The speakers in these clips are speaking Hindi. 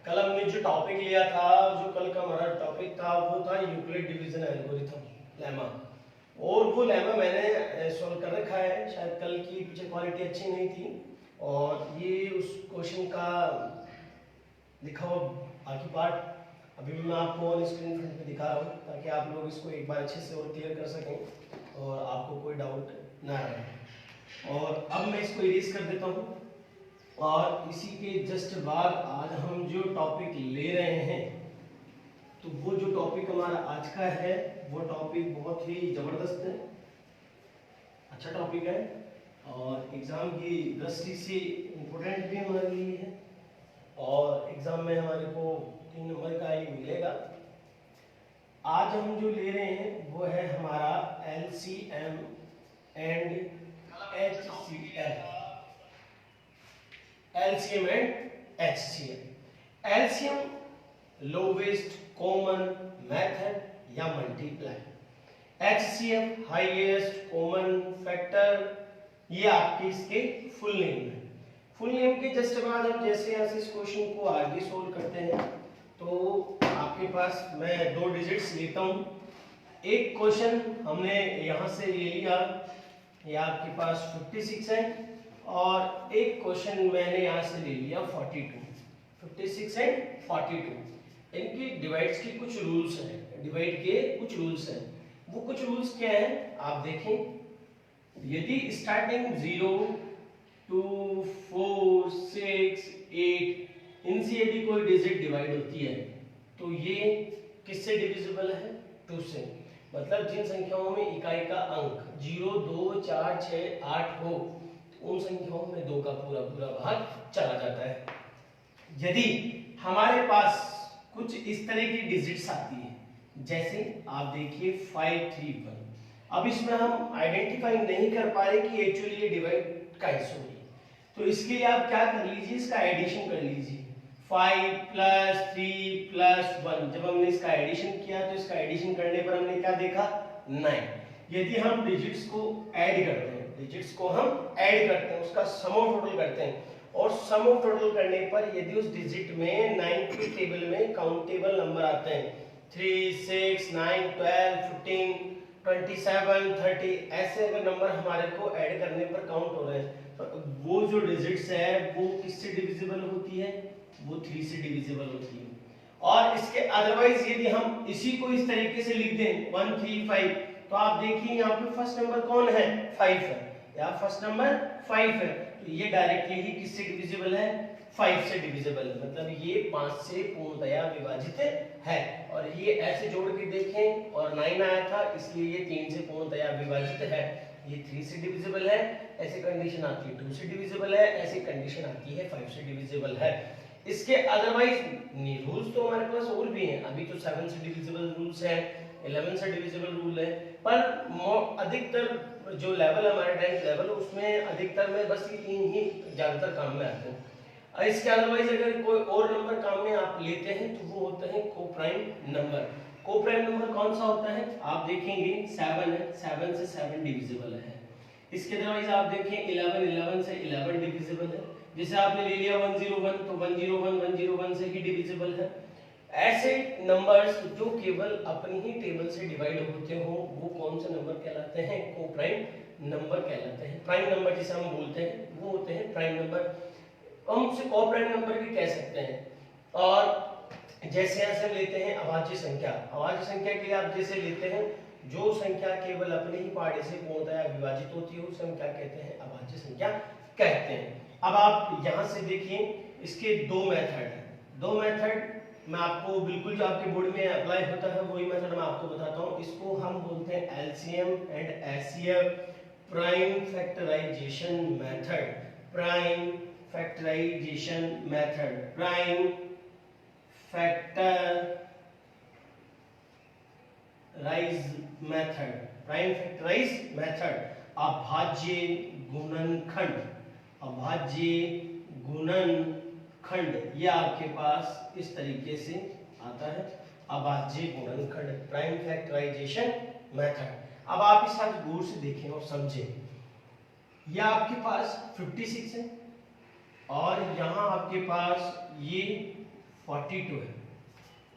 कल हमने जो टॉपिक लिया था, जो कल का हमारा टॉपिक था वो था यूक्लिड डिवीजन एल्गोरिथम, लेमा। और वो लेमा मैंने सॉल्व कर रखा है। शायद कल की पिक्चर क्वालिटी अच्छी नहीं थी और ये उस क्वेश्चन का लिखा हुआ बाकी पार्ट अभी भी मैं आपको ऑन स्क्रीन फ्रंट पे दिखा रहा हूँ, ताकि आप लोग इसको एक बार अच्छे से और क्लियर कर सकें और आपको कोई डाउट ना रहे। और अब मैं इसको इरेज कर देता हूँ और इसी के जस्ट बाद आज हम जो टॉपिक ले रहे हैं, तो वो जो टॉपिक हमारा आज का है वो टॉपिक बहुत ही जबरदस्त है, अच्छा टॉपिक है और एग्जाम की दृष्टि से इम्पोर्टेंट भी हमारे लिए है और एग्जाम में हमारे को 3 नंबर का ही मिलेगा। आज हम जो ले रहे हैं वो है हमारा LCM and HCF। LCM and HCF। LCM lowest common method or multiply, HCF highest common factor, ये आपके इसके फुल नेम है। फुल नेम के जस्ट बाद हम जैसे यहाँ से इस क्वेश्चन को आगे सोल्व करते हैं तो आपके पास मैं 2 डिजिट्स लेता हूँ। एक क्वेश्चन हमने यहाँ से ले लिया, ये आपके पास 56 है और एक क्वेश्चन मैंने यहाँ से ले लिया 42। 56 एंड 42, इनकी डिवाइड्स के कुछ रूल्स हैं, डिवाइड के कुछ रूल्स हैं। वो कुछ रूल्स क्या हैं आप देखें। यदि स्टार्टिंग 0, 2, 4, 6, 8 इनसे यदि कोई डिजिट डिवाइड होती है तो ये किससे डिविजिबल है? 2 से। मतलब जिन संख्याओं में इकाई का अंक 0, 2, 4, 6, 8 हो उन संख्याओं में 2 का पूरा पूरा भाग चला जाता है। यदि हमारे पास कुछ इस तरह की डिजिट्स आती है, जैसे आप देखिए 5, 3, 1, अब इसमें हम आइडेंटिफाई नहीं कर पा रहे कि एक्चुअली ये डिवाइड कैसे हो रही है, तो इसके लिए आप क्या कर लीजिए, इसका एडिशन कर लीजिए। 5 प्लस 3 प्लस 1, जब हमने इसका एडिशन किया तो इसका एडिशन करने पर हमने क्या देखा? 9। यदि हम डिजिट्स को ऐड करते हैं, डिजिट्स को हम ऐड करते हैं, उसका सम ऑफ टोटल करते हैं और सम ऑफ टोटल करने पर यदि उस डिजिट में 9 के टेबल में काउंटेबल नंबर आते हैं 3, 6, 9, 12, 15, 27, 30, ऐसे अगर नंबर हमारे को ऐड करने पर काउंट हो रहे हैं तो वो जो डिजिट्स है वो किससे डिविजिबल होती है? वो 3 से डिविजिबल होती है। और इसके अदरवाइज यदि हम इसी को इस तरीके से लिख दें 1, 3, 5, तो आप देखिए यहाँ पे फर्स्ट नंबर कौन है? 5 है, या फर्स्ट नंबर 5 है, तो ये डायरेक्टली ही किससे डिविजिबल है? 5 से डिविजिबल है। मतलब ये 5 से पूर्णतया विभाजित है। और ये ऐसे जोड़ के देखें और 9 आया था इसलिए ये 3 से पूर्णतया विभाजित है। ये 3 से डिविजिबल है, ऐसी कंडीशन आती है 2 से डिविजिबल है, ऐसी कंडीशन आती है 5 से डिविजिबल है। इसके अदरवाइज रूल्स तो हमारे पास और भी हैं। अभी तो 7 से डिविजिबल रूल्स है, 11 से डिविजिबल रूल है, पर अधिकतर जो लेवल है हमारे 10th लेवल, उसमें अधिकतर में बस ये 3 ही ज्यादातर काम में आते हैं। इसके अदरवाइज अगर कोई और नंबर काम में आप लेते हैं तो वो होते हैं कोप्राइम नंबर। कोप्राइम नंबर कौन सा होता है? आप देखेंगे 7 है, 7 से 7 डिविजिबल है। इसके अदरवाइज आप देखें 11 से 11 डिविजिबल है। जैसे आपने ले लिया 101 तो 101 से ही डिविजिबल है। ऐसे नंबर्स जो केवल अपनी ही टेबल से डिवाइड होते हो वो कौन से नंबर कहलाते हैं? कोप्राइम नंबर कहलाते हैं। प्राइम नंबर जिसे हम बोलते हैं वो होते हैं प्राइम नंबर, हम उसे कोप्राइम नंबर भी कह सकते हैं। और जैसे यहाँ से लेते हैं अभाज्य संख्या। अभाज्य संख्या के लिए आप जैसे लेते हैं जो संख्या केवल अपने ही पार्ट से पूर्णतया विभाजित होती है उसे हम क्या कहते हैं? अभाज्य संख्या कहते हैं। अब आप यहाँ से देखिए इसके 2 मेथड हैं। 2 मेथड मैं आपको बिल्कुल जो आपके बोर्ड में अप्लाई होता है वही मेथड मैं आपको बताता हूँ। इसको हम बोलते हैं LCM and HCF, prime factorization method. Prime factorization method, prime factorize method, prime factorize method. अभाज्य गुणनखंड, अभाज्य गुणनखंड, ये आपके पास इस तरीके से आता है, अभाज्य गुणनखंड, प्राइम फैक्टराइजेशन मेथड। अब आप इस साथ गौर से देखें और समझें। ये आपके पास 56 है और यहाँ आपके पास ये 42 है,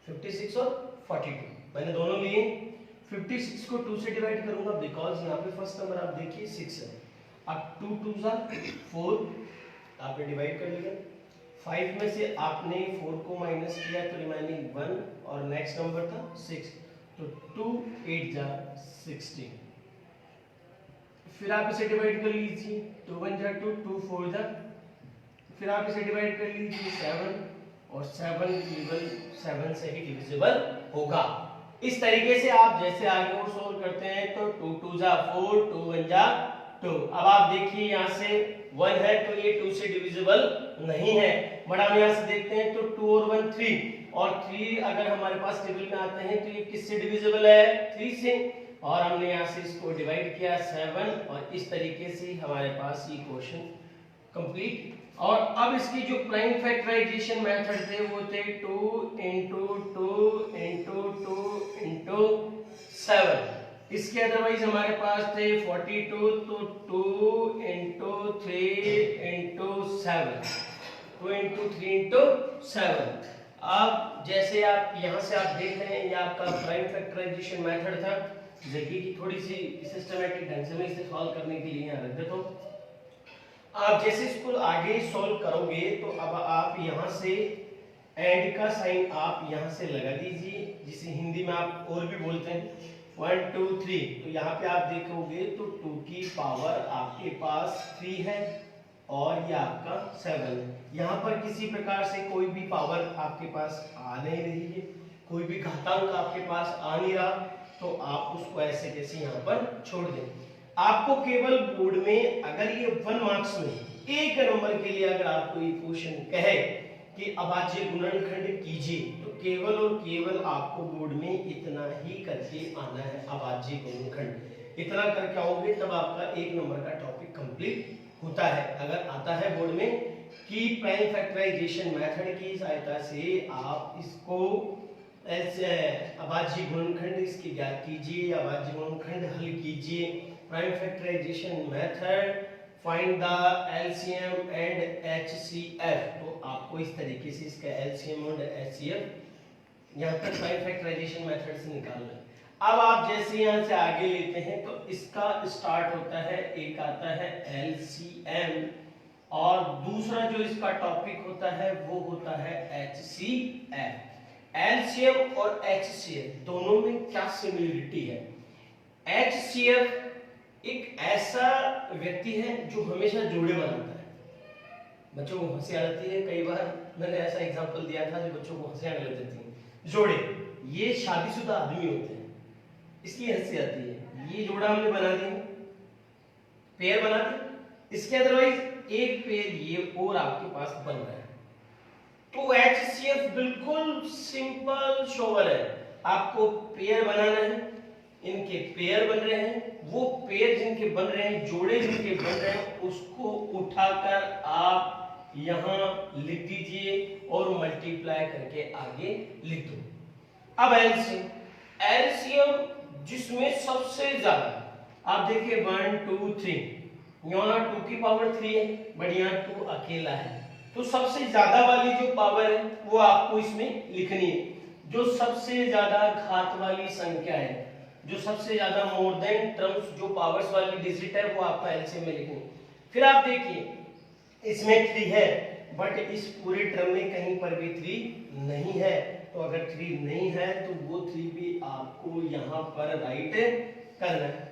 56 और 42 मैंने दोनों लिए। 56 को 2 से डिवाइड करूंगा बिकॉज यहाँ पे फर्स्ट नंबर आप देखिए 6 है। अब 2 2 जा 4 आपने डिवाइड कर लिया। 5 में से आपने 4 को माइनस किया तो रिमाइनिंग 1 और नेक्स्ट नंबर था 6, तो 2 8 जा 16। फिर आप इसे डिवाइड कर लीजिए, 2 1 जा 2, 2 4 जा, फिर आप इसे डिवाइड कर लीजिए 7 और 7 केवल 7 से ही डिविजिबल होगा। इस तरीके से आप जैसे आगे और सोल्व करते हैं तो 2 2 जा 4, 2 1 जा 2। अब आप देखिए यहाँ से 1 है तो ये 2 से डिविजिबल नहीं है, बट हम यहाँ से देखते हैं तो 2 और 1 3, और 3 अगर हमारे पास टेबल में आते हैं तो ये किससे डिविजिबल है, 3 से, और हमने यहाँ से इसको डिवाइड किया 7, और इस तरीके से हमारे पास ये क्वेश्चन कंप्लीट। और अब इसकी जो प्राइम फैक्टराइजेशन मेथड थे वो थे 2 into 2 into 2 into 7। इसके अदरवाइज हमारे पास थे 42, तो 2 into 3 into 7, 2 into 3 into 7। अब जैसे आप यहाँ से आप देख रहे हैं ये आपका प्राइम फैक्टराइजेशन मेथड था। देखिए कि थोड़ी सी सिस्टमैटिक ढंग से मैं इसे सॉल्व करने के लिए यहाँ रख देता हूँ। आप जैसे इसको आगे सॉल्व करोगे तो अब आप यहाँ से एंड का साइन आप यहाँ से लगा दीजिए, जिसे हिंदी में आप और भी बोलते हैं 1 2 3। तो यहाँ पे आप देखोगे तो 2 की पावर आपके पास 3 है और ये आपका 7 है। यहाँ पर किसी प्रकार से कोई भी पावर आपके पास आ नहीं रही है, कोई भी घातांक आपके पास आ नहीं रहा, तो आप उसको ऐसे कैसे यहाँ पर छोड़ दें। आपको केवल बोर्ड में अगर ये 1 मार्क्स में 1 नंबर के लिए अगर आपको ये क्वेश्चन कहे कि अभाज्य गुणनखंड कीजिए, तो केवल और केवल आपको बोर्ड में इतना ही करके आना है, अभाज्य गुणनखंड इतना करके आओगे तब आपका 1 नंबर का टॉपिक कंप्लीट होता है। अगर आता है बोर्ड में कि प्राइम फैक्टराइजेशन मेथड की सहायता से आप इसको ऐसे अभाज्य गुणनखंड इसकी ज्ञात कीजिए, अभाज्य गुणनखंड हल कीजिए, prime factorization method, find the LCM and HCF, तो आपको इस तरीके से इसका एलसीएम और एचसीएफ यहाँ तक प्राइम फैक्टराइजेशन मेथड से निकालना है। अब आप जैसे यहाँ से आगे लेते हैं तो इसका स्टार्ट होता है, एक आता है एलसीएम और दूसरा जो इसका टॉपिक होता है वो होता है एचसीएफ। एलसीएम और एचसीएफ दोनों में क्या सिमिलरिटी है? एचसीएफ एक ऐसा व्यक्ति है जो हमेशा जोड़े बनाता है। बच्चों को हंसी आ जाती है, कई बार मैंने ऐसा एग्जांपल दिया था जो बच्चों को हंसी आने लग जाती है। जोड़े, ये शादीशुदा आदमी होते हैं, इसकी हंसी आती है। ये जोड़ा हमने बना दिया, पेयर बना दिया, इसके अदरवाइज एक पेयर ये और आपके पास बन रहा है। तो एचसीएफ बिल्कुल सिंपल शोवर है, आपको पेयर बनाना है, इनके पेयर बन रहे हैं, वो पेयर जिनके बन रहे हैं, जोड़े जिनके बन रहे हैं, उसको उठाकर आप यहां लिख दीजिए और मल्टीप्लाई करके आगे लिख दो। अब एलसीएम, एलसीएम जिसमें सबसे ज्यादा आप देखिए 1 2 3, यहाँ 2 की पावर 3 है बट यहाँ 2 अकेला है, तो सबसे ज्यादा वाली जो पावर है वो आपको इसमें लिखनी है। जो सबसे ज्यादा घात वाली संख्या है, जो सबसे ज्यादा मोर देन टर्म्स जो पावर्स वाली डिजिट है वो आपका एलसीएम में लिखनी। फिर आप देखिए इसमें 3 है बट इस पूरे टर्म में कहीं पर भी 3 नहीं है, तो अगर 3 नहीं है तो वो 3 भी आपको यहाँ पर राइट करना है।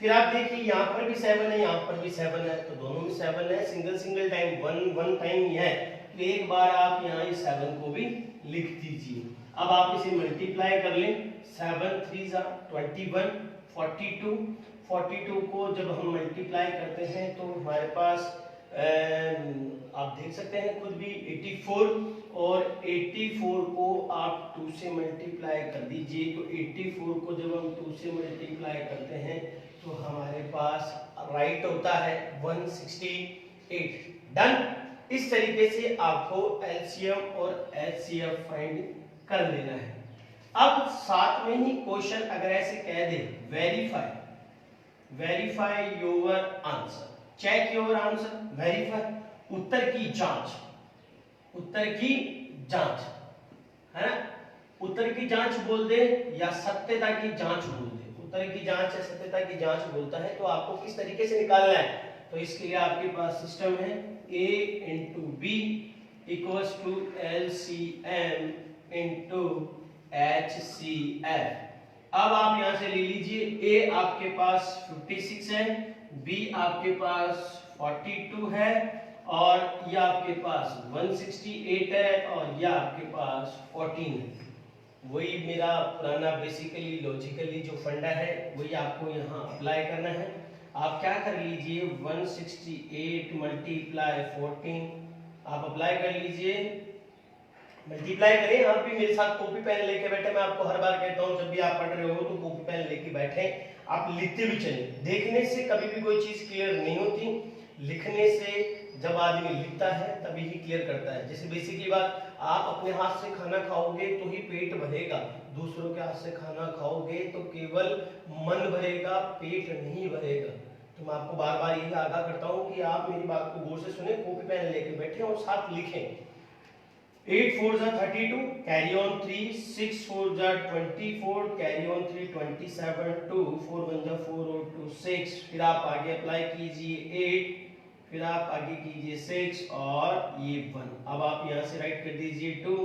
फिर आप देखिए यहाँ पर भी 7 है, यहाँ पर भी 7 है, तो दोनों में 7 है, सिंगल टाइम 1 टाइम ये है, तो एक बार आप यहाँ इस 7 को भी लिख दीजिए। अब आप इसे मल्टीप्लाई कर लें, 7 3 21, 42 को जब हम मल्टीप्लाई करते हैं तो हमारे पास आप देख सकते हैं खुद भी 84, और 84 को आप 2 से मल्टीप्लाई कर दीजिए, तो 84 को जब हम 2 से मल्टीप्लाई करते हैं तो हमारे पास राइट होता है 168। डन। इस तरीके से आपको एलसीएम और एचसीएफ फाइंड कर लेना है। अब साथ में ही क्वेश्चन अगर ऐसे कह दे verify your answer, check your answer, verify उत्तर की जांच, उत्तर की जांच, है ना, उत्तर की जांच बोल दे या सत्यता की जांच बोल दे, उत्तर की जांच या सत्यता की जांच बोलता है तो आपको किस तरीके से निकालना है, तो इसके लिए आपके पास सिस्टम है a into B equals to LCM into HCF। अब आप यहां से ले लीजिए a आपके पास 56 है, b आपके पास 42 है और ये आपके पास 168 है और ये आपके पास 14 है। वही मेरा पुराना बेसिकली लॉजिकली जो फंडा है वही आपको यहाँ अप्लाई करना है। आप क्या कर लीजिए 168 मल्टीप्लाई 14 आप अप्लाई कर लीजिए, मल्टीप्लाई करें। आप भी मेरे साथ कॉपी पेन लेके बैठे, मैं आपको हर बार कहता हूँ जब भी आप पढ़ रहे हो तो कॉपी पेन लेके बैठे, आप लिखते भी चले। देखने से कभी भी कोई चीज क्लियर नहीं होती, लिखने से जब आदमी लिखता है तभी ही क्लियर करता है। जैसे बेसिकली बात, आप अपने हाथ से खाना खाओगे तो ही पेट भरेगा, दूसरों के हाथ से खाना खाओगे तो केवल मन भरेगा, पेट नहीं भरेगा। तो मैं आपको बार बार यही आगाह करता हूँ कि आप मेरी बात को गौर से सुने, कॉपी पेन लेके बैठे और साथ लिखें। 8 4 जा 32, कैरी ऑन 3, 6 4 जा 24, कैरी ऑन 3, 27, 2 4 1 जा 4 और 2 6, फिर आप आगे अप्लाई कीजिए 8, फिर आप आगे कीजिए 6 और ये 1। अब आप यहाँ से राइट कर दीजिए 2,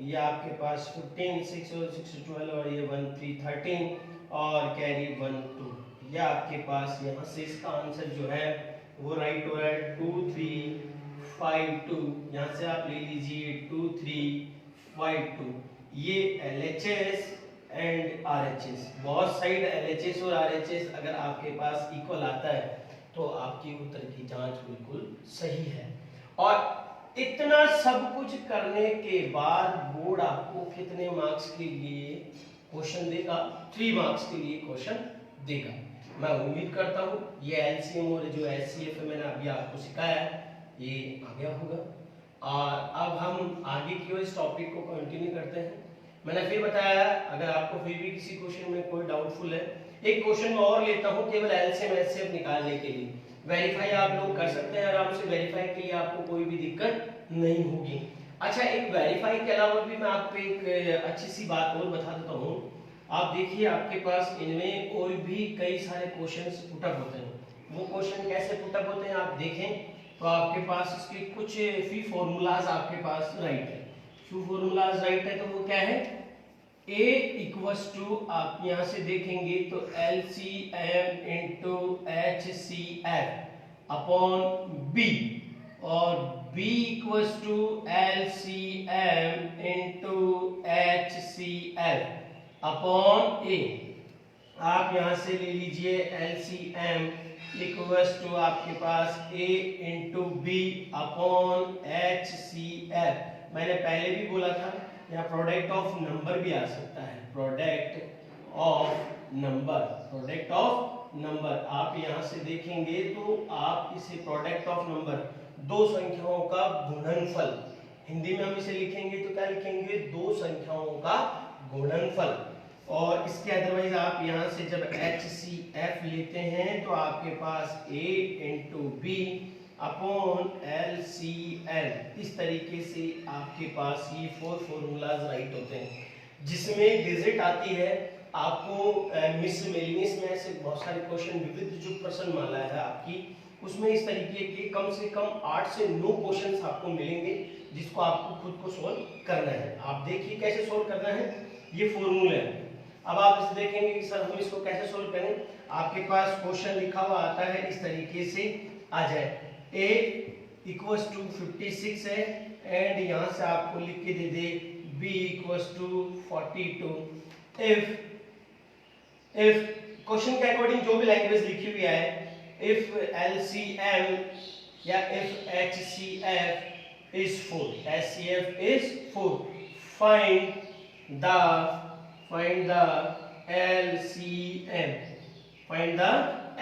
ये आपके पास 15, 6 और 6 12 और ये 1 3 13 और कैरी 1 2। ये आपके पास यहाँ से इसका आंसर जो है वो राइट हो रहा है 2 3 5 2। यहाँ से आप ले लीजिए 2 3 5 2। ये LHS एंड RHS, बहुत साइड LHS और RHS अगर आपके पास इक्वल आता है तो आपकी उत्तर की जांच बिल्कुल सही है। और इतना सब कुछ करने के बाद बोर्ड आपको कितने मार्क्स के लिए क्वेश्चन देगा? 3 मार्क्स के लिए क्वेश्चन देगा। मैं उम्मीद करता हूँ ये LCM और जो HCF मैंने अभी आपको सिखाया है ये आ गया होगा। और अब हम आगे की ओर इस टॉपिक को कंटिन्यू करते हैं। मैंने फिर बताया, अगर आपको फिर भी किसी क्वेश्चन में कोई डाउटफुल है, एक क्वेश्चन में और लेता हूं केवल LCM HCF निकालने के लिए। वेरीफाई आप लोग कर सकते हैं आराम से, वेरीफाई के लिए आपको कोई भी दिक्कत नहीं होगी। अच्छा, एक वेरीफाई के अलावा भी मैं आपको एक अच्छी सी बात और बता देता हूँ। आप देखिए आपके पास इनमें और भी कई सारे क्वेश्चंस पुटअप होते हैं। वो क्वेश्चन कैसे पुटअप होते हैं आप देखें तो आपके पास इसके कुछ फी फॉर्मूलाज आपके पास राइट है। फी फॉर्मूलाज राइट है तो वो क्या है, A इक्वल्स टू, आप यहां से देखेंगे तो LCM into HCF upon B और B equals to LCM into HCF upon A। आप यहां से ले लीजिए LCM इक्वल्स टू आपके पास A into B upon HCF। मैंने पहले भी बोला था यहाँ प्रोडक्ट ऑफ नंबर भी आ सकता है, product of number, product of number. आप यहाँ से देखेंगे तो आप इसे प्रोडक्ट ऑफ नंबर, दो संख्याओं का गुणनफल, हिंदी में हम इसे लिखेंगे तो क्या लिखेंगे, दो संख्याओं का गुणनफल। और इसके अदरवाइज आप यहाँ से जब HCF लेते हैं तो आपके पास A into B upon LCM, इस तरीके से आपके पास ये 4 फॉर्मूलाज राइट होते हैं, जिसमें डिजिट आती है आपको मिसमेलिनियस में ऐसे बहुत सारे क्वेश्चन, विविध जो प्रश्नमाला है आपकी उसमें इस तरीके के कम से कम 8 से 9 क्वेश्चंस आपको मिलेंगे जिसको आपको खुद को सोल्व करना है। आप देखिए कैसे सोल्व करना है, ये फॉर्मूला है। अब आप इसे देखेंगे कि सर हम इसको कैसे सोल्व करें। आपके पास क्वेश्चन लिखा हुआ आता है इस तरीके से आ जाए, A इक्वल्स टू 56 है एंड यहाँ से आपको लिख के दे दे B equals to 42। If question के अकॉर्डिंग जो भी लैंग्वेज लिखी हुई है, इफ LCM या if HCF is 4, HCF is 4, find the LCM, find the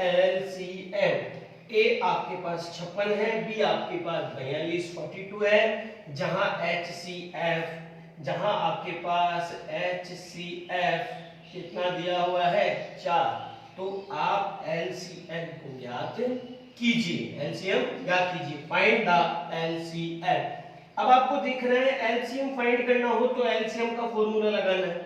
LCM। A आपके पास 56 है, B आपके पास 42 42 है, जहां HCF, जहां आपके पास HCF कितना दिया हुआ है 4, तो आप LCM को ज्ञात कीजिए, LCM ज्ञात कीजिए, फाइंड द LCM। अब आपको दिख रहा है एलसीएम फाइंड करना हो तो एलसीएम का फॉर्मूला लगाना है,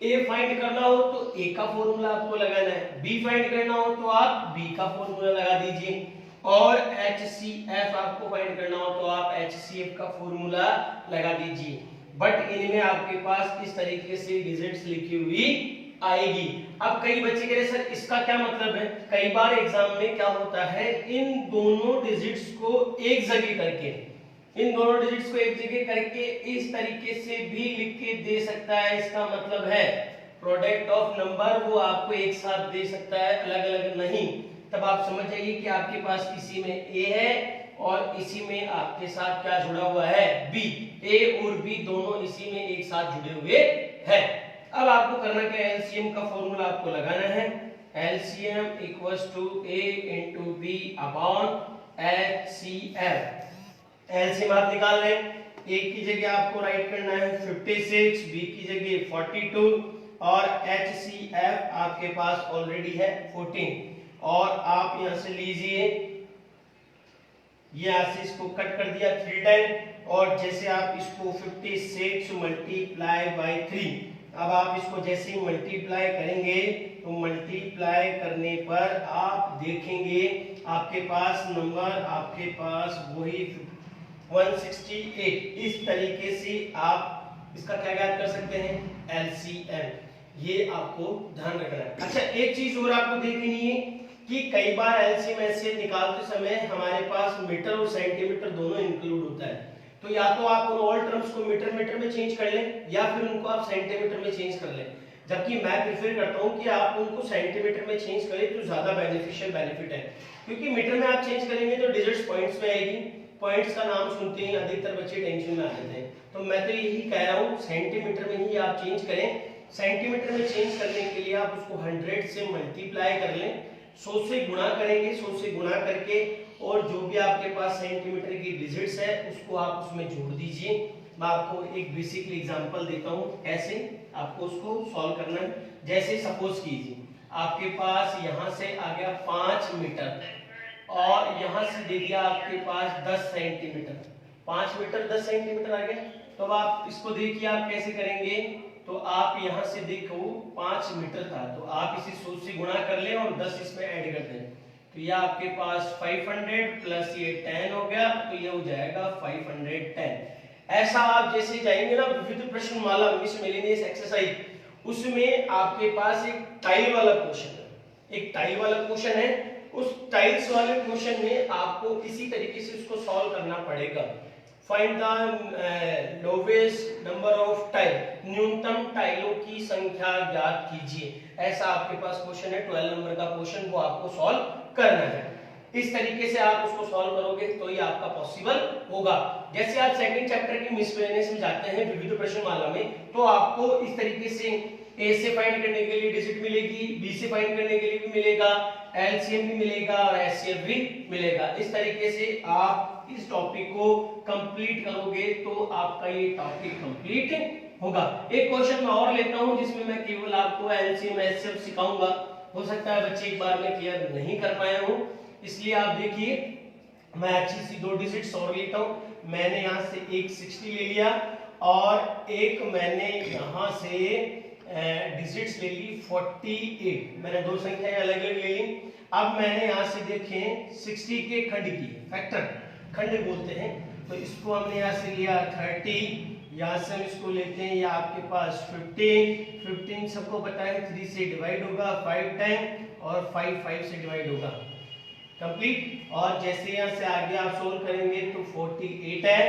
ए फाइंड करना हो तो ए का फॉर्मूला आपको लगाना है, बी फाइंड करना हो तो आप बी का फॉर्मूला लगा दीजिए, और HCF आपको फाइंड करना हो तो आप HCF का फॉर्मूला लगा दीजिए। बट इनमें आपके पास इस तरीके से डिजिट्स लिखी हुई आएगी। अब कई बच्चे कह रहे सर इसका क्या मतलब है, कई बार एग्जाम में क्या होता है इन दोनों डिजिट्स को एक जगह करके, इन दोनों डिजिट्स को एक जगह करके इस तरीके से भी लिख के दे सकता है। इसका मतलब है प्रोडक्ट ऑफ नंबर वो आपको एक साथ दे सकता है, अलग अलग नहीं। तब आप समझ जाइए कि आपके पास इसी में ए है और इसी में आपके साथ क्या जुड़ा हुआ है, बी। ए और बी दोनों इसी में एक साथ जुड़े हुए हैं। अब आपको करना क्या है, एलसीएम का फॉर्मूला आपको लगाना है। LCM equals to A into B upon HCF. LCM आप निकाल रहे हैं, ए की जगह आपको राइट करना है 56, बी की जगह 42 और एचसीएफ आपके पास ऑलरेडी है 14। और आप यहां से लीजिए, ये यहां से इसको कट कर दिया 3 टाइम, और जैसे आप इसको 56 मल्टीप्लाई बाय 3, अब आप इसको जैसे ही मल्टीप्लाई करेंगे तो मल्टीप्लाई करने पर आप देखेंगे आपके पास नंबर आपके पास वही 168। इस तरीके से आप इसका क्या ज्ञात कर सकते हैं, एलसीएम। ये आपको ध्यान रखना है। अच्छा एक चीज और आपको देखनी है कि कई बार एलसीएम एचसीएफ निकालते समय हमारे पास मीटर और सेंटीमीटर दोनों इंक्लूड होता है। तो या तो आप उन ऑल टर्म्स को मीटर मीटर में चेंज कर लें या फिर उनको आप सेंटीमीटर में चेंज कर लें। जबकि मैं प्रेफर करता हूं कि आप उनको सेंटीमीटर में चेंज करें तो ज्यादा बेनिफिट है, क्योंकि मीटर में आप चेंज करेंगे तो डिजिट्स पॉइंट्स में आएगी। पॉइंट्स का नाम सुनते ही अधिकतर बच्चे टेंशन में आ जाते हैं। तो मैं तो यही कह रहा हूं सेंटीमीटर में ही आप चेंज करें। सेंटीमीटर में चेंज करने के लिए आप उसको 100 से मल्टीप्लाई कर लें, 100 से गुणा करेंगे, 100 से गुणा करके और जो भी आपके पास सेंटीमीटर की डिजिट्स है उसको आप उसमें जोड़ दीजिए। मैं आपको एक बेसिक एग्जांपल देता हूं कैसे आपको उसको सॉल्व करना है। जैसे सपोज कीजिए आपके पास यहां से आ गया 5 मीटर और यहां से दे दिया आपके पास 10 सेंटीमीटर। 5 मीटर 10 सेंटीमीटर आ गया। तो अब आप इसको देखिए आप कैसे करेंगे, तो आप यहां से देखो 5 मीटर था तो आप इसे 100 से गुणा कर लें और 10 इसमें ऐड कर दें, तो ये आपके पास 500 प्लस ये 10 हो गया, तो ये हो जाएगा 510। ऐसा आप जैसे जाएंगे ना विविध प्रश्नमाला मिसलेनियस एक्सरसाइज, उसमें आपके पास एक टाइल वाला क्वेश्चन है, एक टाइल वाला क्वेश्चन है। उस टाइल्स वाले क्वेश्चन में आपको इसी तरीके से उसको सॉल्व करना पड़ेगा। Find the lowest number of tile, न्यूनतम टाइलों की संख्या ज्ञात कीजिए। ऐसा आपके पास क्वेश्चन है 12 नंबर का क्वेश्चन, वो आपको सॉल्व करना है। इस तरीके से आप उसको सॉल्व करोगे तो ये आपका पॉसिबल होगा। जैसे आप सेकंड चैप्टर की मिसलेनियस में जाते हैं विविध प्रश्नमाला में, तो आपको इस तरीके से ए से फाइंड करने के लिए डिजिट मिलेगी, बी से फाइंड करने के लिए भी मिलेगा, एलसीएम भी मिलेगा और एचसीएफ भी मिलेगा। इस तरीके से आप इस टॉपिक को कंप्लीट करोगे तो आपका ये टॉपिक कंप्लीट होगा। एक क्वेश्चन मैं और लेता हूं जिसमें मैं केवल आपको एलसीएम एचसीएफ सिखाऊंगा। हो सकता है बच्चे एक बार में क्लियर नहीं कर पाए हो, इसलिए आप देखिए मैं अच्छी सी 2 डिजिट्स और लेता हूं। मैंने यहां से एक 60 ले लिया और एक मैंने यहां से डिजिट्स ले ली 48। मैंने 2 संख्याएं अलग अलग ले ली। अब मैंने यहां से देखें 60 के खंड की, फैक्टर खंड बोलते हैं, तो इसको हमने यहां से लिया 30, यहां से हम इसको लेते हैं, ये आपके पास 15 सबको पता है 3 से डिवाइड होगा 5 टाइम और 5 से डिवाइड होगा, कंप्लीट। और जैसे यहां से आगे आप सोल्व करेंगे तो 48 है,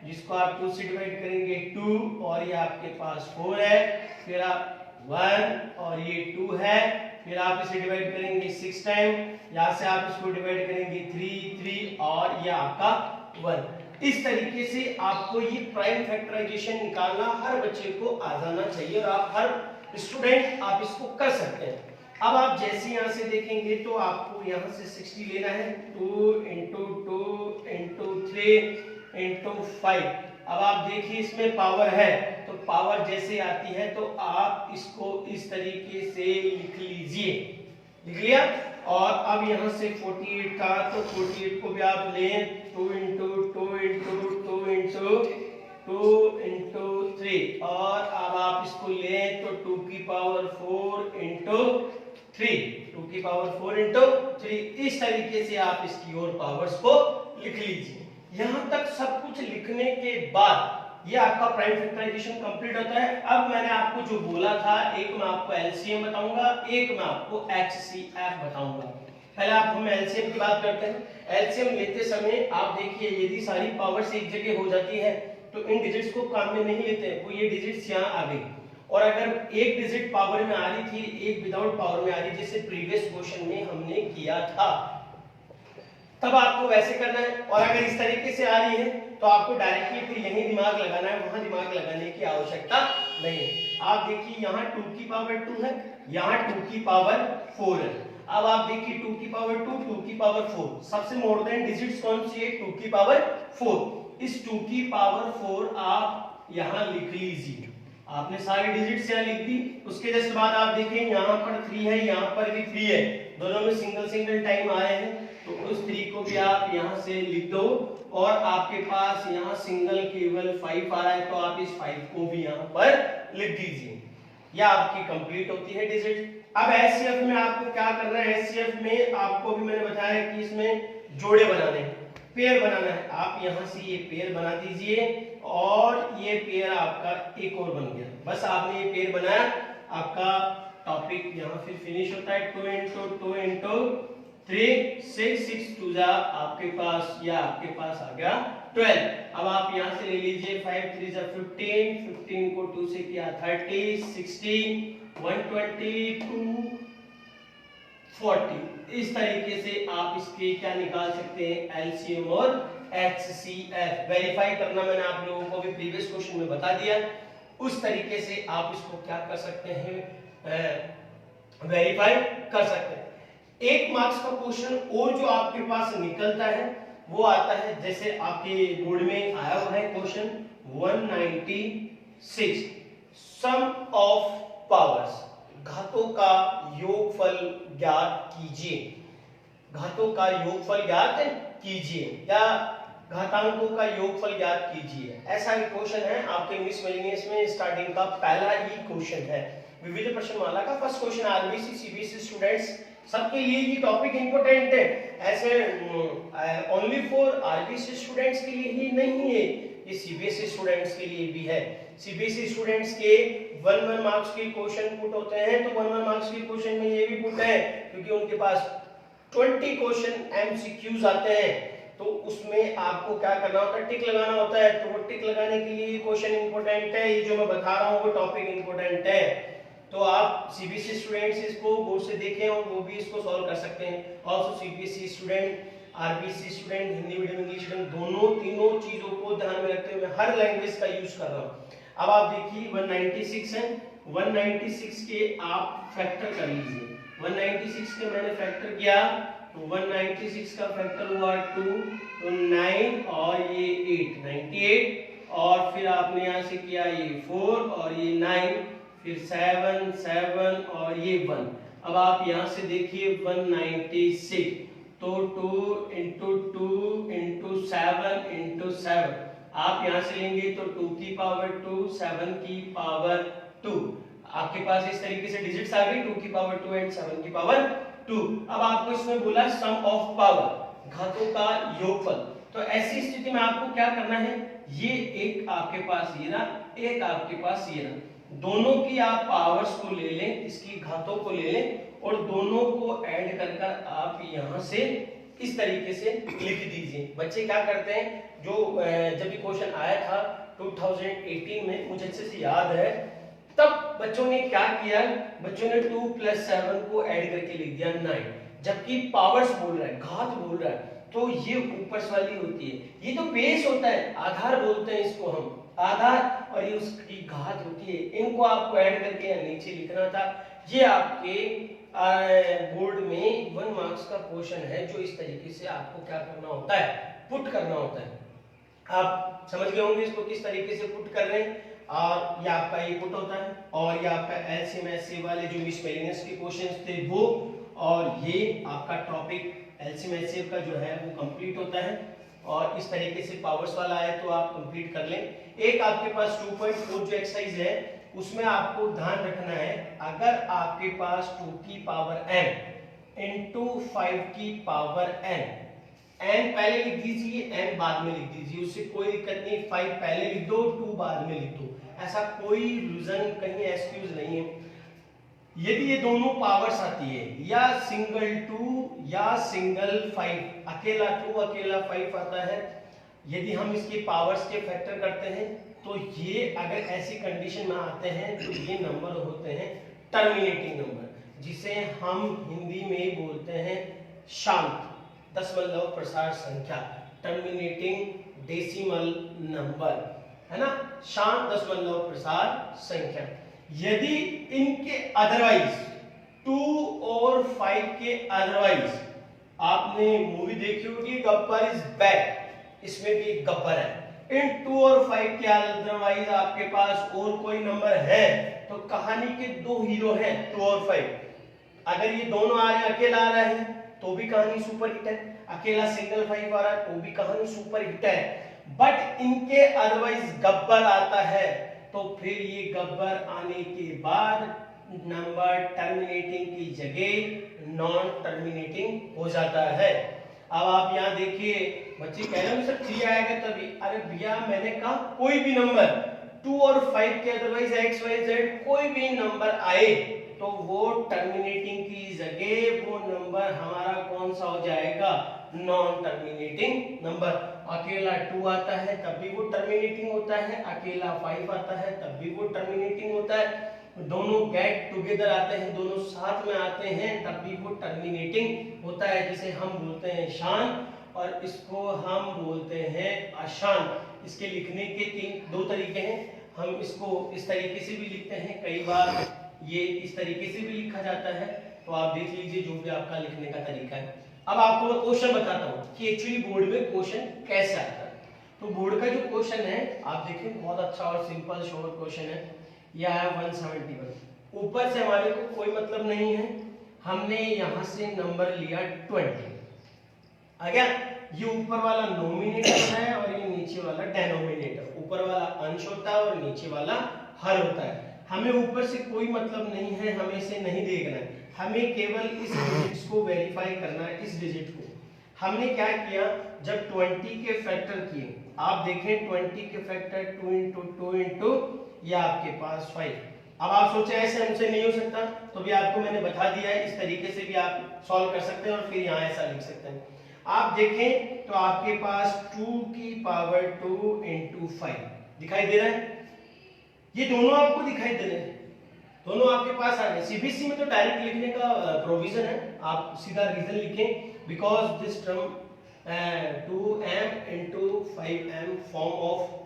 जिसको आप 2 से डिवाइड करेंगे 2 और ये आपके पास 4 है, फिर आप 1 और ये 2 है, फिर आप इसे डिवाइड करेंगे 6 टाइम, यहां से आप इसको डिवाइड करेंगे 3 और ये आपका 1। इस तरीके से आपको ये प्राइम फैक्टराइजेशन निकालना हर बच्चे को आ जाना चाहिए और आप हर स्टूडेंट आप इसको कर सकते हैं। अब आप जैसे यहां से देखेंगे तो आपको यहां से 60 लेना है, 2 × 2 × 3 × 5। अब आप देखिए इसमें पावर है, तो पावर जैसे आती है तो आप इसको इस तरीके से लिख लीजिए, लिख लिया। और अब यहां से 48 था तो 48 को भी आप लें 2 × 2 × 2 × इंटू 3 और अब आप इसको लें तो 2 की पावर 4 इंटू 3, 2 की पावर 4 इंटू 3। इस तरीके से आप इसकी और पावर्स को लिख लीजिए। यहां तक सब कुछ लिखने के बाद ये आपका प्राइम फैक्टराइजेशन कंप्लीट होता है। अब मैंने आपको जो बोला था, एक मैं आपको एलसीएम बताऊंगा, एक मैं आपको एचसीएफ बताऊंगा। पहले आप हम एलसीएम की बात करते हैं। एलसीएम लेते समय आप देखिए, यदि सारी पावर्स एक जगह हो जाती है तो इन डिजिट्स को काम में नहीं लेते, वो ये डिजिट्स यहाँ आ गई, और अगर एक डिजिट पावर में आ रही थी, एक विदाउट पावर में आ रही, जैसे प्रीवियस क्वेश्चन में हमने किया था, तब आपको वैसे करना है। और अगर इस तरीके से आ रही है तो आपको डायरेक्टली फिर यही दिमाग लगाना है, वहां दिमाग लगाने की आवश्यकता नहीं। आप देखिए यहाँ 2 की पावर 2 है, यहाँ 2 की पावर 4 है। अब आप देखिए 2 की पावर 2, 2 की पावर 4, सबसे मोर देन डिजिट्स कौन सी है? 2 की पावर 4। इस 2 की पावर 4 आप यहाँ लिख लीजिए। आपने सारे डिजिट्स यहाँ लिख दी। उसके जस्ट बाद आप देखें यहाँ पर 3 है, यहाँ पर भी 3 है, दोनों में सिंगल सिंगल टाइम आए हैं, तो उस 3 को भी आप यहाँ से लिख दो। और आपके पास यहाँ सिंगल केवल 5 आ रहा है, तो आप इस 5 को भी यहाँ पर लिख दीजिए। यह आपकी कंप्लीट होती है डिजिट। अब एचसीएफ में आपको क्या करना है? एचसीएफ में आपको भी मैंने बताया कि इसमें जोड़े बनाने हैं, पेयर बनाना है। आप यहाँ से ये पेयर बना दीजिए और ये पेयर आपका एक और बन गया। बस आपने ये पेयर बनाया, आपका टॉपिक यहाँ फिर फिनिश होता है। 2 इंटू 2 इंटू 3, 6, 6 2 जा आपके पास, या आपके पास आ गया 12। अब आप यहाँ से ले लीजिए 5 3 जा 15, 15 को 2 से किया 30, 16, 120, 2 40। इस तरीके से आप इसके क्या निकाल सकते हैं? एलसीएम और एचसीएफ। वेरीफाई करना मैंने आप लोगों को भी प्रीवियस क्वेश्चन में बता दिया। उस तरीके से आप इसको क्या कर सकते हैं? वेरीफाई कर सकते हैं। 1 मार्क्स का क्वेश्चन और जो आपके पास निकलता है वो आता है, जैसे आपके बोर्ड में आया हुआ है क्वेश्चन 196, सम ऑफ पावर्स, घातों का योगफल ज्ञात कीजिए। घातों का योगफल ज्ञात कीजिए या घातांकों का योगफल ज्ञात कीजिए, ऐसा एक क्वेश्चन है आपके इंग्लिश मिलेनियस में स्टार्टिंग का पहला ही क्वेश्चन है। विविध प्रश्नमाला का first question. RBC CBSE students सबके लिए ये टॉपिक इंपॉर्टेंट है, ऐसे ओनली फॉर आरबीसी स्टूडेंट्स के लिए ही नहीं है, ये सीबीएसई स्टूडेंट्स के लिए भी है। सीबीएसई स्टूडेंट्स के 1 मार्क्स के क्वेश्चन पुट होते हैं, तो 1 मार्क्स के क्वेश्चन में ये भी पुट है, क्योंकि उनके पास 20 क्वेश्चन एमसीक्यूज आते हैं, तो उसमें आपको क्या करना होता है? टिक लगाना होता है। तो वो टिक लगाने के लिए क्वेश्चन इंपॉर्टेंट है, ये जो मैं बता रहा हूँ वो टॉपिक इंपॉर्टेंट है। तो आप सीबीएसई स्टूडेंट्स इसको बोर्ड से देखें और वो भी इसको सॉल्व कर सकते हैं। Also CBSE student, RBC student, Hindi medium English medium, दोनों तीनों चीजों को ध्यान में रखते हुए मैं हर लैंग्वेज का यूज कर रहा हूँ। अब आप देखिए 196 है, 196 के आप फैक्टर कर लीजिए। 196 के मैंने फैक्टर किया तो 196 का फैक्टर हुआ 2, तो 9 और ये 8, 98, और फिर आपने यहाँ से किया ये 4 और ये 9, फिर 7, 7 और ये 1। अब आप यहाँ से देखिए 196, तो 2 इंटू 2 इंटू 7 इंटू 7, आप यहाँ से लेंगे तो 2 की पावर 2, 7 की पावर 2, आपके पास इस तरीके से डिजिट्स आ गई, 2 की पावर 2 एंड 7 की पावर 2। अब आपको इसमें बोला सम ऑफ पावर, घातों का योगफल। तो ऐसी स्थिति में आपको क्या करना है? ये एक आपके पास ये ना, एक आपके पास ये ना, दोनों की आप पावर्स को ले लें, इसकी घातों को ले लें और दोनों को ऐड कर कर आप यहाँ से इस तरीके से लिख दीजिए। बच्चे क्या करते हैं, जो जब ये क्वेश्चन आया था 2018 में, मुझे अच्छे से याद है, तब बच्चों ने क्या किया? बच्चों ने 2 + 7 को ऐड करके लिख दिया 9, जबकि पावर्स बोल रहा है, घात बोल रहा है, तो ये ऊपर वाली होती है, ये तो बेस होता है, आधार बोलते हैं इसको हम, आधार, और ये उसकी घात होती है। इनको आपको ऐड करके नीचे लिखना था। ये आपके बोर्ड में 1 मार्क्स का क्वेश्चन है, जो इस तरीके से आपको क्या करना होता है? पुट करना होता है। आप समझ गए होंगे इसको किस तरीके से पुट कर रहे हैं। और ये आपका ये पुट होता है, और ये आपका एलसीएम एचसीएफ वाले जो मिसलेनियस के क्वेश्चंस थे वो, और ये आपका टॉपिक एलसीएम एचसीएफ का जो है वो कंप्लीट होता है। और इस तरीके से पावर्स वाला है तो आप कंप्लीट कर लें। एक आपके पास 2.4 जो एक्सरसाइज है उसमें आपको ध्यान रखना है, अगर आपके पास 2 की पावर m इंटू 5 की पावर n, n पहले लिख दीजिए n बाद में लिख दीजिए, उससे कोई दिक्कत नहीं, 5 पहले लिख दो 2 बाद में लिख दो, ऐसा कोई रीजन कहीं एक्सक्यूज नहीं है। यदि ये दोनों पावर्स आती है या सिंगल 2 या सिंगल 5, अकेला 2 अकेला 5 आता है, यदि हम इसके पावर्स के फैक्टर करते हैं तो ये अगर ऐसी कंडीशन में आते हैं तो ये नंबर होते हैं टर्मिनेटिंग नंबर, जिसे हम हिंदी में बोलते हैं शांत दशमलव प्रसार संख्या, टर्मिनेटिंग डेसिमल नंबर, है ना, शांत दशमलव प्रसार संख्या। यदि इनके अदरवाइज 2 और 5 के अदरवाइज, आपने मूवी देखी होगी गब्बर इज बैक, इसमें भी एक गब्बर है, इन 2 और 5 के अदरवाइज आपके पास और कोई नंबर है तो कहानी के दो हीरो हैं 2 और 5, अगर ये दोनों आ रहे हैं, अकेला आ रहा है तो भी कहानी सुपर हिट है, अकेला सिंगल 5 आ रहा है तो भी कहानी सुपर हिट है, बट इनके अदरवाइज गब्बर आता है तो फिर ये गब्बर आने के बाद नंबर टर्मिनेटिंग की जगह नॉन टर्मिनेटिंग हो जाता है। अब आप यहाँ देखिए, बच्चे कह रहे हैं सर 3 आएगा तभी, अरे भैया मैंने कहा कोई भी नंबर 2 और 5 के अदरवाइज x y z कोई भी नंबर आए तो वो टर्मिनेटिंग की जगह वो नंबर हमारा कौन सा हो जाएगा, नॉन टर्मिनेटिंग नंबर। अकेला 2 आता है तब भी वो टर्मिनेटिंग होता है, अकेला 5 आता है तब भी वो टर्मिनेटिंग होता है, दोनों गेट टुगेदर आते हैं, दोनों साथ में आते हैं तब भी वो टर्मिनेटिंग होता है, जिसे हम बोलते हैं शांत और इसको हम बोलते हैं अशांत। इसके लिखने के दो तरीके हैं, हम इसको इस तरीके से भी लिखते हैं, कई बार ये इस तरीके से भी लिखा जाता है, तो आप देख लीजिए जो भी आपका लिखने का तरीका है। अब आपको मैं क्वेश्चन बताता हूँ कि एक्चुअली बोर्ड में क्वेश्चन कैसे आता है। तो बोर्ड का जो क्वेश्चन है आप देखें, बहुत अच्छा और सिंपल शॉर्ट क्वेश्चन है, यह है 171, ऊपर से हमारे को कोई मतलब नहीं है, हमने यहां से नंबर लिया 20, आ गया, ये ऊपर वाला नोमिनेटर है और ये नीचे वाला डेनोमिनेटर, ऊपर वाला अंश होता है और नीचे वाला हर होता है। हमें ऊपर से कोई मतलब नहीं है, हमें इसे नहीं देखना है, हमें केवल इस डिजिट्स को वेरीफाई करना है, इस डिजिट को। हमने क्या किया, जब 20 के फैक्टर किए, आप देखें 20 के फैक्टर 2 इंटू 2 इंटू ये आपके पास 5। अब आप सोचे ऐसे हमसे नहीं हो सकता, तो भी आपको मैंने बता दिया है, इस तरीके से भी आप सॉल्व कर सकते हैं और फिर यहाँ ऐसा लिख सकते हैं। आप देखें तो आपके पास 2 की पावर 2 इंटू 5 दिखाई दे रहा है, ये दोनों आपको दिखाई दे रहे हैं, दोनों आपके पास आ गए। सीबीएसई में तो डायरेक्ट लिखने का प्रोविजन है, आप सीधा रीजन लिखें, because this term 2m into 5m form of,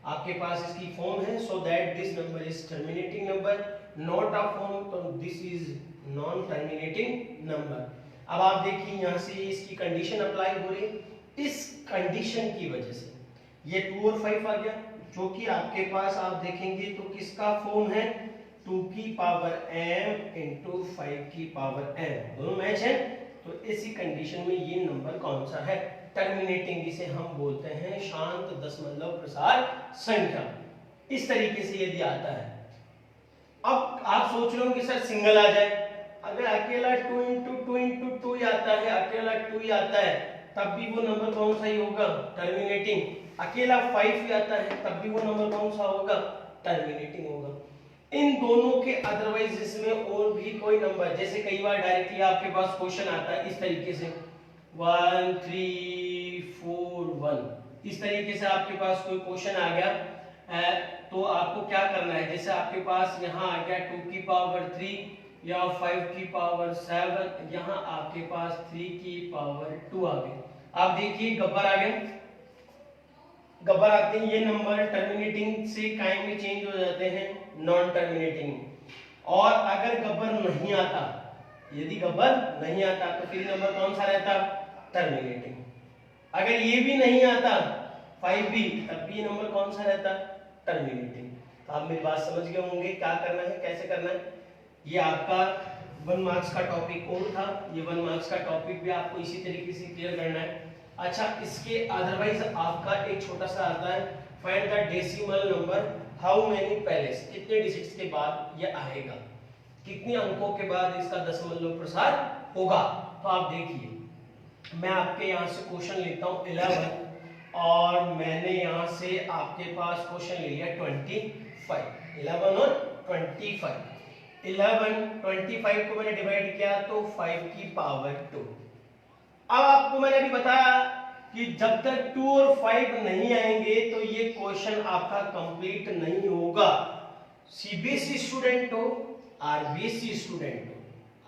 आपके पास इसकी फॉर्म है, so that this number is terminating number, not a form, तो this is non terminating number. अब आप देखिए यहाँ से इसकी कंडीशन अप्लाई हो रही है, इस कंडीशन की वजह से ये 2 और 5 आ गया, जो कि आपके पास आप देखेंगे तो किसका फॉर्म है, 2 की पावर m इंटू 5 की पावर m, दोनों मैच है, तो इसी कंडीशन में ये नंबर कौन सा है, टर्मिनेटिंग, जिसे हम बोलते हैं शांत दशमलव प्रसार संख्या। इस तरीके से यदि आता है, अब आप सोच रहे हो कि सर सिंगल आ जाए, अगर अकेला 2 इंटू 2 इंटू 2 ही आता है, अकेला 2 ही आता है, तब भी वो नंबर कौन सा ही होगा, टर्मिनेटिंग। अकेला 5 ही आता है तब भी वो नंबर कौन सा होगा, टर्मिनेटिंग होगा। इन दोनों के अदरवाइज इसमें और भी कोई नंबर, जैसे कई बार डायरेक्टली आपके पास क्वेश्चन आता है इस तरीके से 1 3 4 1, इस तरीके से आपके पास कोई क्वेश्चन आ गया, तो आपको क्या करना है, जैसे आपके पास यहाँ आ गया 2 की पावर 3 या 5 की पावर 7, यहाँ आपके पास 3 की पावर 2 आ गई। आप देखिए गब्बर आ गए, गब्बर आते हैं, ये नंबर टर्मिनेटिंग से काइम में चेंज हो जाते हैं नॉन टर्मिनेटिंग। और अगर गब्बर नहीं आता, यदि गब्बर नहीं आता तो फिर नंबर कौन सा रहता, टर्मिनेटिंग। अगर ये भी नहीं आता 5 भी, तब भी नंबर कौन सा रहता, टर्मिनेटिंग। तो आप मेरी बात समझ गए होंगे क्या करना है, कैसे करना है। ये आपका 1 मार्क्स का टॉपिक और था, ये 1 मार्क्स का टॉपिक भी आपको इसी तरीके से क्लियर करना है। अच्छा, इसके अदरवाइज आपका एक छोटा सा आता है, find the decimal number, how many palace, कितने डिजिट्स के बाद ये आएगा, कितने अंकों के बाद इसका दशमलव प्रसार होगा। तो आप देखिए, मैं आपके यहाँ से क्वेश्चन लेता हूँ 11 और मैंने यहाँ से आपके पास क्वेश्चन ले लिया 25। 11 और 25, 25 को मैंने डिवाइड किया तो 5 की पावर 2। अब आपको मैंने अभी बताया कि जब तक 2 और 5 नहीं आएंगे तो ये क्वेश्चन आपका कंप्लीट नहीं होगा। सीबीएसई स्टूडेंट हो, आरबीएसई स्टूडेंट हो,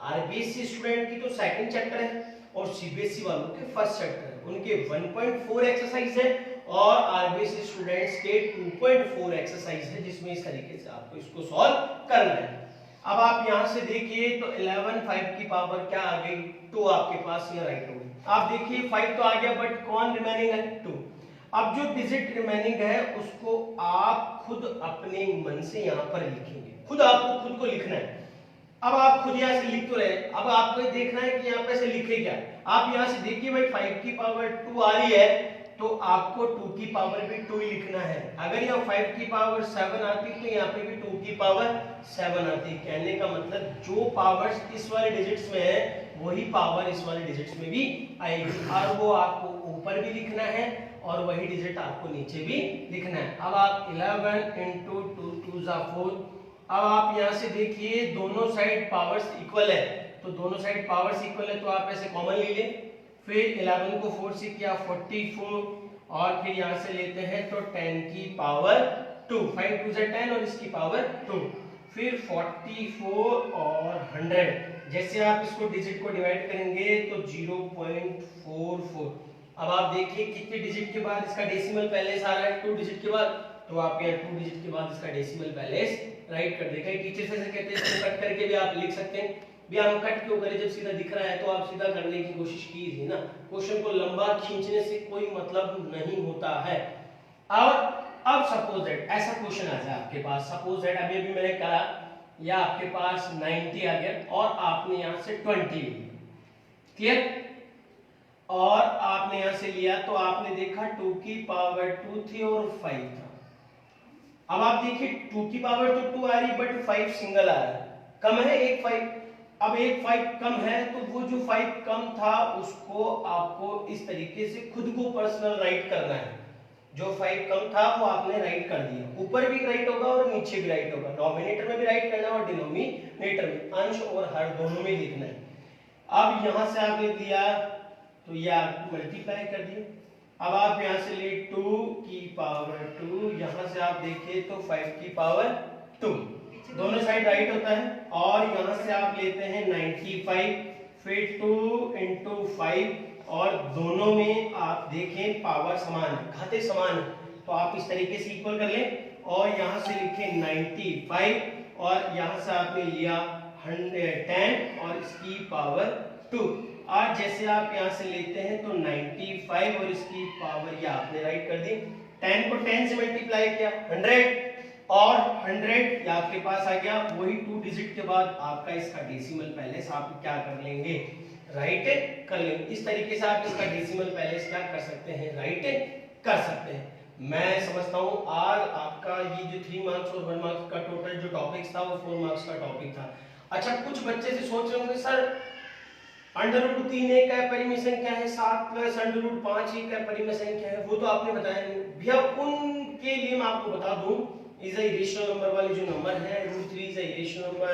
आरबीएसई स्टूडेंट की तो सेकंड चैप्टर है और सीबीएसई वालों के फर्स्ट चैप्टर है, उनके 1.4 एक्सरसाइज है और आरबीएसई स्टूडेंट्स के 2.4 एक्सरसाइज है, जिसमें इस तरीके से आपको इसको सॉल्व करना है। अब आप यहां से देखिए तो 11, 5 की पावर क्या आ गई, 2 आपके पास ये राइट हो गई। आप देखिए 5 तो आ गया, बट कौन रिमेनिंग है, 2। अब जो डिजिट रिमेनिंग है उसको आप खुद अपने मन से यहाँ पर लिखेंगे, खुद आपको खुद को लिखना है। अब आप खुद यहाँ से लिख तो रहे, अब आपको देखना है कि यहाँ पे से लिखे क्या। आप यहाँ से देखिए भाई 5 की पावर 2 आ रही है तो आपको 2 की पावर भी 2 ही लिखना है। अगर यहाँ 5 की पावर 7 आती तो यहाँ पे भी 2 की पावर 7 आती। कहने का मतलब जो पावर्स इस वाले डिजिट्स में है वही पावर इस वाले डिजिट्स में भी आएगी, और वो आपको ऊपर भी लिखना है और वही डिजिट आपको नीचे भी लिखना है। अब आप 11 into 2 2 ज़ा 4। अब आप यहाँ से देखिए दोनों साइड पावर्स इक्वल है, तो दोनों साइड पावर्स इक्वल है तो आप ऐसे कॉमन ले लें। फिर 11 को 4 से किया 44 और फिर यहाँ से लेते हैं तो 10 की पावर 2, 5 2 ज़ा 10 और इसकी पावर 2, फिर 44 और 100। जैसे आप इसको डिजिट को डिवाइड करेंगे तो 0.44। अब आप देखिए कितने डिजिट के बाद इसका डेसिमल पैलेस आ रहा है, 2 डिजिट के बाद, तो आप यहाँ 2 डिजिट के बाद इसका डेसिमल पैलेस राइट कर दें। टीचर्स ऐसे कहते हैं इसको कट करके भी आप लिख सकते हैं, भी हम कट क्यों करें, जब सीधा दिख रहा है तो आप सीधा करने की कोशिश कीजिए ना, क्वेश्चन को लंबा खींचने से कोई मतलब नहीं होता है। और अब सपोज दैट ऐसा क्वेश्चन आ जाए आपके पास, सपोज दैट अभी अभी मैंने कहा या आपके पास 90 आ गया और आपने यहाँ से 20 लिया, क्लियर, और आपने यहाँ से लिया तो आपने देखा 2 की पावर 2 थी और 5 था। अब आप देखिए 2 की पावर तो 2 आ रही बट 5 सिंगल आ रहा है, कम है एक 5। अब एक 5 कम है तो वो जो 5 कम था उसको आपको इस तरीके से खुद को पर्सनल राइट करना है। जो 5 कम था वो आपने राइट कर दिया, ऊपर भी राइट होगा और नीचे भी राइट होगा, डोमिनेटर में भी राइट करना है और डिनोमिनेटर में, अंश और हर दोनों में लिखना है। अब यहां से आपने दिया तो ये आप मल्टीप्लाई कर दिए। अब आप यहां से ले 2 की पावर 2, यहां से आप देखिए तो 5 की पावर 2, दोनों साइड राइट होता है, और यहां से आप लेते हैं 95, फिर 2 into 5 और दोनों में आप देखें पावर समान है, घाते समान है, तो आप इस तरीके से इक्वल कर लें और यहां से लिखें 95 और यहां से आपने लिया 10 और इसकी पावर 2। आज जैसे आप यहां से लेते हैं तो 95 और इसकी पावर ये आपने राइट कर दी, 10 को 10 से मल्टीप्लाई किया 100 और 100 या आपके पास आ गया, वही 2 डिजिट के बाद आपका इसका डेसिमल पैलेस आप क्या कर लेंगे, राइट कर लेंगे। इस तरीके से आप इसका डेसिमल पैलेस क्या कर सकते हैं, राइट कर सकते हैं। मैं समझता हूं आज आपका ये जो 3 मार्क्स और 1 मार्क्स का टोटल जो टॉपिक्स था वो 4 मार्क्स का टॉपिक था। अच्छा, कुछ बच्चे से सोच रहे होंगे सर √3 एक का परिमेय क्या है, 7 प्लस √5 एक का परिमेय क्या है, वो तो आपने बताया नहीं भैया। उनके लिए मैं आपको बता दूं, इज अ इरेशनल नंबर वाले जो नंबर है, √3 is a irrational number,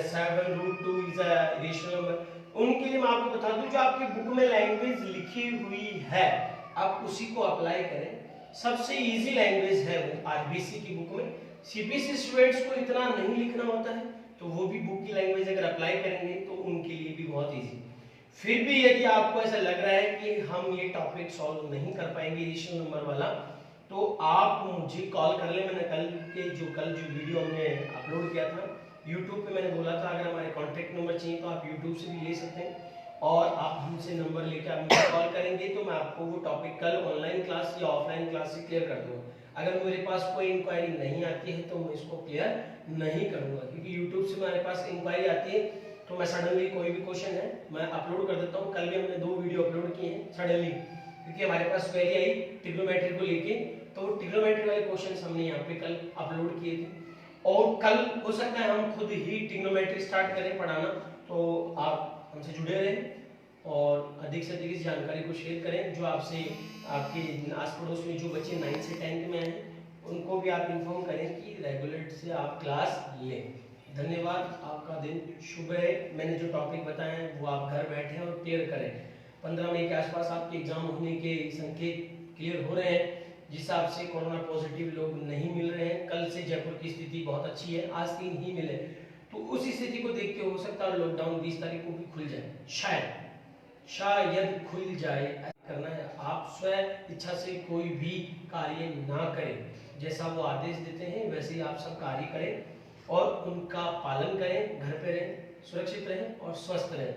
7 √2 is a irrational number, उनके लिए मैं आपको बता दूं जो आपकी बुक में लैंग्वेज लिखी हुई है आप उसी को अप्लाई करें। सबसे इजी लैंग्वेज है वो आरबीसी की बुक में। सीबीएसई स्टूडेंट्स को इतना नहीं लिखना होता है तो वो भी बुक की लैंग्वेज अगर अप्लाई करेंगे तो उनके लिए भी बहुत इजी। फिर भी यदि आपको ऐसा लग रहा है कि हम ये टॉपिक सॉल्व नहीं कर पाएंगे इरेशनल नंबर वाला, तो आप मुझे कॉल कर ले। मैंने कल जो वीडियो हमने अपलोड किया था YouTube पे, मैंने बोला था अगर हमारे कॉन्टैक्ट नंबर चाहिए तो आप YouTube से भी ले सकते हैं और आप हमसे नंबर लेकर आप मुझे कॉल करेंगे तो मैं आपको वो टॉपिक कल ऑनलाइन क्लास या ऑफलाइन क्लास से क्लियर कर दूंगा। अगर मेरे पास कोई इंक्वायरी नहीं आती है तो मैं इसको क्लियर नहीं करूंगा, क्योंकि YouTube से मेरे पास इंक्वायरी आती है तो मैं सडनली कोई भी क्वेश्चन है मैं अपलोड कर देता हूँ। कल भी हमने 2 वीडियो अपलोड किए हैं सडनली, क्योंकि हमारे पास क्वेरी आई ट्रिग्नोमेट्री को लेके, तो ट्रिग्नोमेट्री वाले क्वेश्चंस हमने यहाँ पे कल अपलोड किए थे, और कल हो सकता है हम खुद ही ट्रिग्नोमेट्री स्टार्ट करें पढ़ाना, तो आप हमसे जुड़े रहें और अधिक से अधिक इस जानकारी को शेयर करें। जो आपसे आपके आस पड़ोस में जो बच्चे 9 से 10th में हैं उनको भी आप इन्फॉर्म करें कि रेगुलर से आप क्लास लें। धन्यवाद, आपका दिन शुभ है। मैंने जो टॉपिक बताए हैं वो आप घर बैठे और क्लियर करें। 15 मई के आसपास आपके एग्जाम होने के संकेत क्लियर हो रहे हैं, जिस हिसाब से कोरोना पॉजिटिव लोग नहीं मिल रहे हैं। कल से जयपुर की स्थिति बहुत अच्छी है, आज 3 ही मिले, तो उस स्थिति को देख के हो सकता है लॉकडाउन 20 तारीख को भी खुल जाए, शायद खुल जाए। करना है आप स्वयं इच्छा से कोई भी कार्य ना करें, जैसा वो आदेश देते हैं वैसे ही आप सब कार्य करें और उनका पालन करें। घर पे रहें, सुरक्षित रहें और स्वस्थ रहें,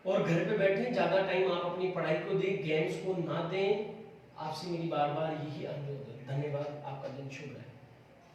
और घर पे बैठें। ज़्यादा टाइम आप अपनी पढ़ाई को दें, गेम्स को ना दें। आपसे मेरी बार बार यही अनुरोध है। धन्यवाद, आपका दिन शुभ रहे।